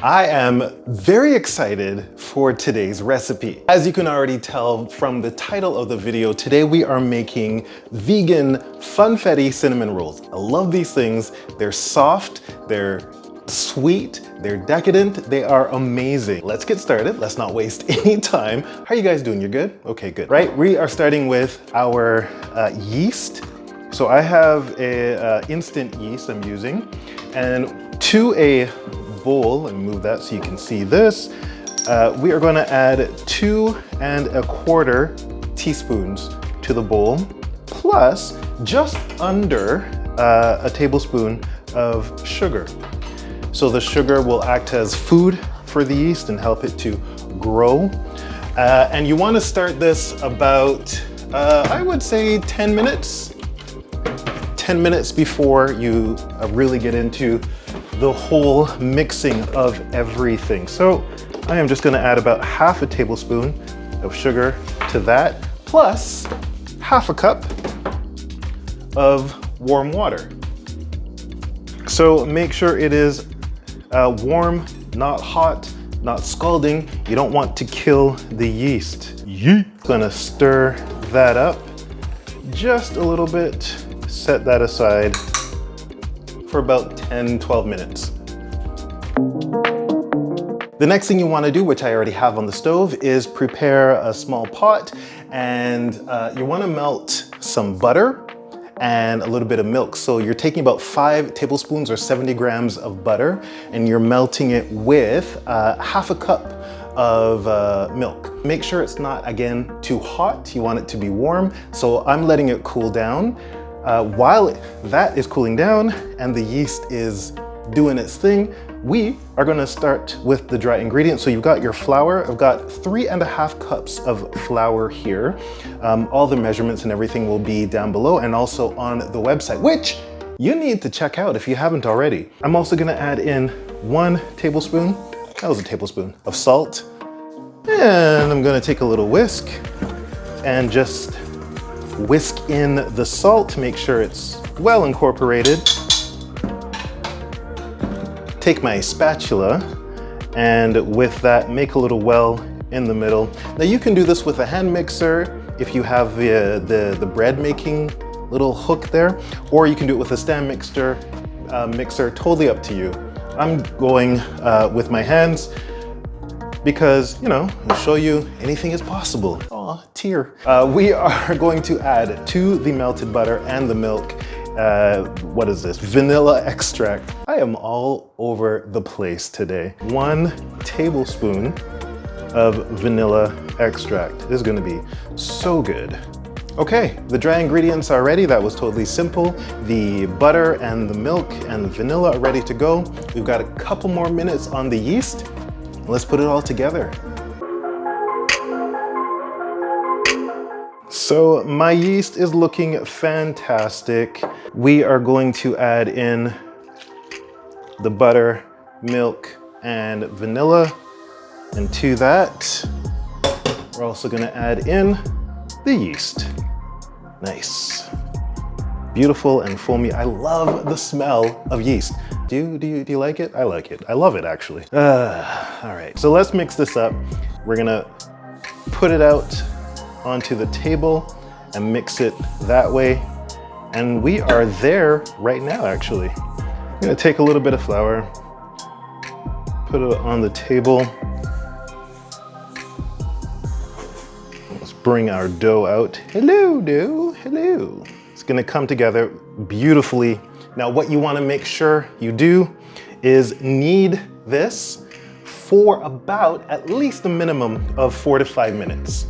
I am very excited for today's recipe. As you can already tell from the title of the video, today we are making vegan Funfetti cinnamon rolls. I love these things. They're soft, they're sweet, they're decadent, they are amazing. Let's get started. Let's not waste any time. How are you guys doing? You're good? Okay, good. Right, we are starting with our yeast. So I have a instant yeast I'm using, and to a bowl, let me move that so you can see this, we are going to add 2 1/4 teaspoons to the bowl, plus just under a tablespoon of sugar. So the sugar will act as food for the yeast and help it to grow. And you want to start this about, I would say 10 minutes. 10 minutes before you really get into the whole mixing of everything. So I am just gonna add about 1/2 tablespoon of sugar to that, plus 1/2 cup of warm water. So make sure it is warm, not hot, not scalding. You don't want to kill the yeast. Gonna stir that up just a little bit. Set that aside for about 10-12 minutes. The next thing you want to do, which I already have on the stove, is prepare a small pot, and you want to melt some butter and a little bit of milk. So you're taking about 5 tablespoons or 70 grams of butter, and you're melting it with 1/2 cup of milk. Make sure it's not, again, too hot. You want it to be warm. So I'm letting it cool down. While that is cooling down and the yeast is doing its thing, we are gonna start with the dry ingredients. So you've got your flour. I've got 3 1/2 cups of flour here. All the measurements and everything will be down below and also on the website, which you need to check out if you haven't already. I'm also gonna add in 1 tablespoon, that was a tablespoon, of salt. And I'm gonna take a little whisk and just whisk in the salt to make sure it's well incorporated. Take my spatula and with that make a little well in the middle. Now you can do this with a hand mixer if you have the bread making little hook there, or you can do it with a stand mixer, totally up to you. I'm going with my hands because, you know, I'll show you anything is possible. Aw, tear. We are going to add to the melted butter and the milk, what is this? Vanilla extract. I am all over the place today. 1 tablespoon of vanilla extract. This is gonna be so good. Okay, the dry ingredients are ready. That was totally simple. The butter and the milk and the vanilla are ready to go. We've got a couple more minutes on the yeast. Let's put it all together. So my yeast is looking fantastic. We are going to add in the butter, milk, and vanilla. And to that, we're also gonna add in the yeast. Nice. Beautiful and foamy. I love the smell of yeast. Do you like it? I like it. I love it, actually. All right, so let's mix this up. We're gonna put it out onto the table and mix it that way. And we are there right now, actually. I'm gonna take a little bit of flour, put it on the table. Let's bring our dough out. Hello, dough, hello. It's gonna come together beautifully. Now, what you wanna make sure you do is knead this for about at least a minimum of 4 to 5 minutes.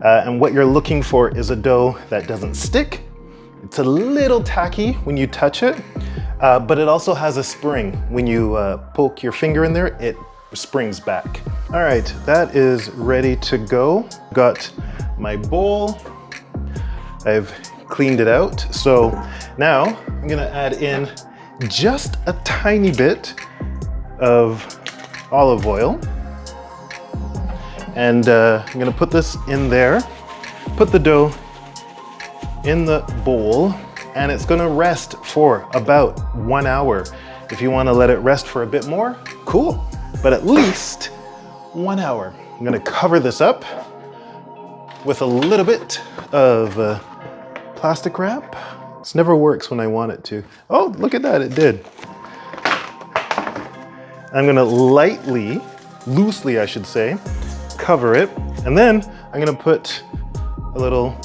And what you're looking for is a dough that doesn't stick. It's a little tacky when you touch it, but it also has a spring. When you poke your finger in there, it springs back. All right, that is ready to go. Got my bowl. I've cleaned it out. So now I'm gonna add in just a tiny bit of olive oil. And I'm gonna put this in there, put the dough in the bowl, and it's gonna rest for about 1 hour. If you wanna let it rest for a bit more, cool. but at least 1 hour. I'm gonna cover this up with a little bit of plastic wrap. This never works when I want it to. Oh, look at that, it did. I'm gonna loosely I should say, cover it. And then I'm gonna put a little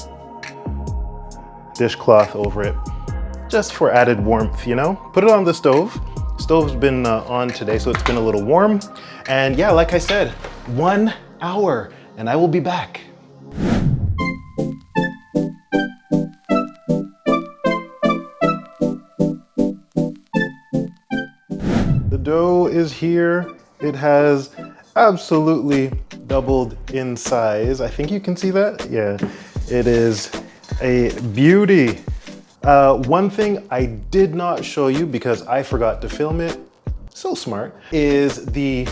dishcloth over it, just for added warmth, you know? Put it on the stove. Stove's been on today, so it's been a little warm. And yeah, like I said, 1 hour, and I will be back. The dough is here. It has absolutely doubled in size. I think you can see that. Yeah, it is a beauty. One thing I did not show you because I forgot to film it, so smart, is the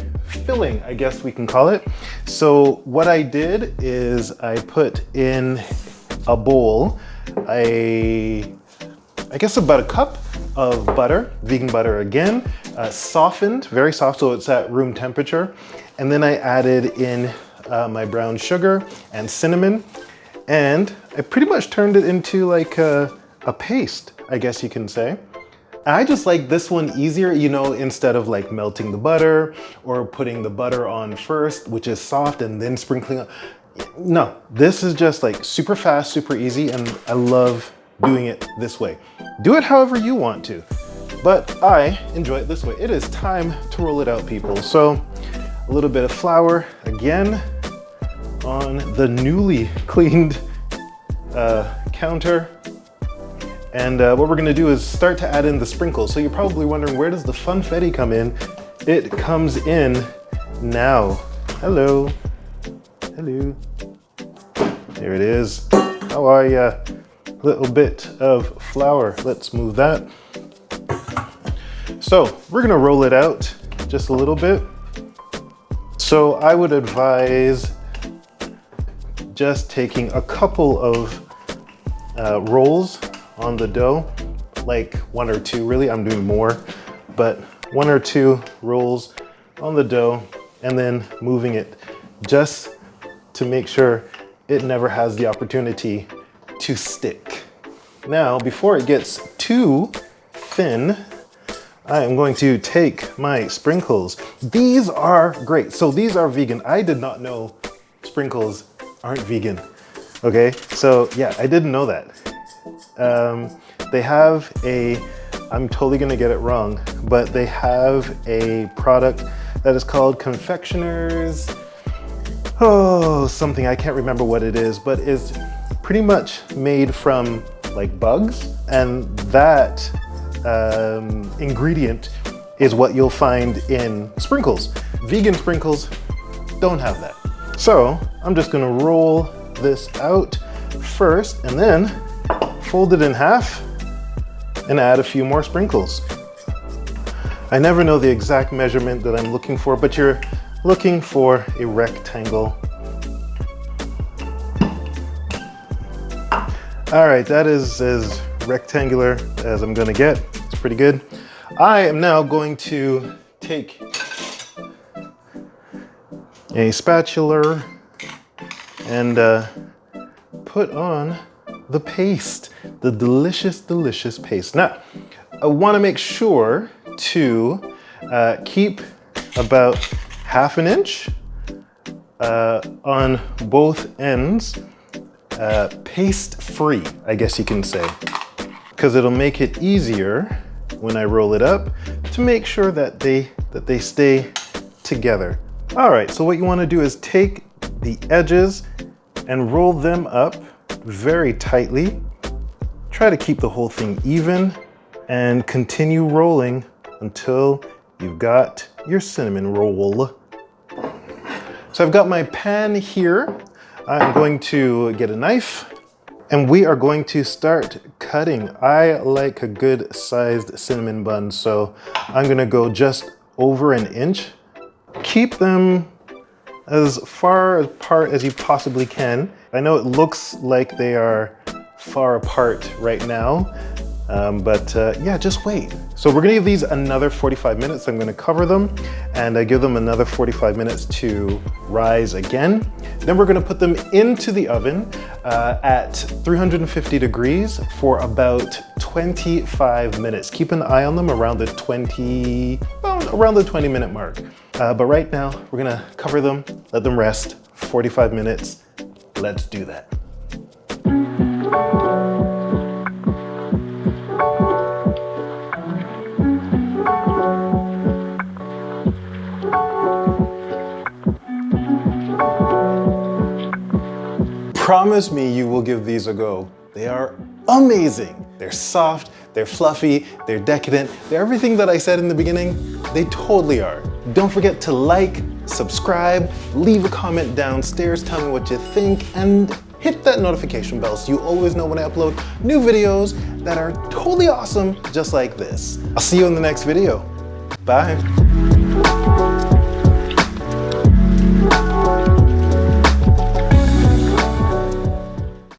filling, I guess we can call it. So what I did is I put in a bowl, I guess about a cup of butter, vegan butter again, softened, very soft, so it's at room temperature. And then I added in my brown sugar and cinnamon, and I pretty much turned it into like a paste, I guess you can say. I just like this one easier, you know, instead of like melting the butter or putting the butter on first, which is soft, and then sprinkling on. No, this is just like super fast, super easy, and I love doing it this way. Do it however you want to, but I enjoy it this way. It is time to roll it out, people. So a little bit of flour again on the newly cleaned counter. And what we're gonna do is start to add in the sprinkles. So you're probably wondering, where does the Funfetti come in? It comes in now. Hello, hello. There it is. How are ya? Little bit of flour. Let's move that. So we're gonna roll it out just a little bit. So I would advise just taking a couple of rolls on the dough, like 1 or 2 really. I'm doing more, but 1 or 2 rolls on the dough, and then moving it just to make sure it never has the opportunity to stick. Now, before it gets too thin, I am going to take my sprinkles. These are great. So these are vegan. I did not know sprinkles aren't vegan. Okay, so yeah, I didn't know that. They have I'm totally gonna get it wrong, but they have a product that is called confectioners. Oh, something, I can't remember what it is, but it's pretty much made from like bugs. And that ingredient is what you'll find in sprinkles. Vegan sprinkles don't have that. So I'm just gonna roll this out first and then fold it in half and add a few more sprinkles. I never know the exact measurement that I'm looking for, but you're looking for a rectangle. All right, that is as rectangular as I'm gonna get. It's pretty good. I am now going to take a spatula and put on the paste, the delicious, delicious paste. Now, I wanna make sure to keep about 1/2 inch on both ends, paste free, I guess you can say, because it'll make it easier when I roll it up to make sure that they stay together. All right, so what you wanna do is take the edges and roll them up very tightly. Try to keep the whole thing even and continue rolling until you've got your cinnamon roll. So I've got my pan here. I'm going to get a knife and we are going to start cutting. I like a good sized cinnamon bun, so I'm gonna go just over 1 inch. Keep them as far apart as you possibly can. I know it looks like they are far apart right now, Yeah, just wait. So we're gonna give these another 45 minutes. I'm gonna cover them and give them another 45 minutes to rise again. Then we're gonna put them into the oven at 350 degrees for about 25 minutes. Keep an eye on them around the 20-minute mark. But right now, we're gonna cover them, let them rest, 45 minutes. Let's do that. Promise me you will give these a go. They are amazing. They're soft, they're fluffy, they're decadent. They're everything that I said in the beginning. They totally are. Don't forget to like, subscribe, leave a comment downstairs, tell me what you think, and hit that notification bell so you always know when I upload new videos that are totally awesome, just like this. I'll see you in the next video. Bye.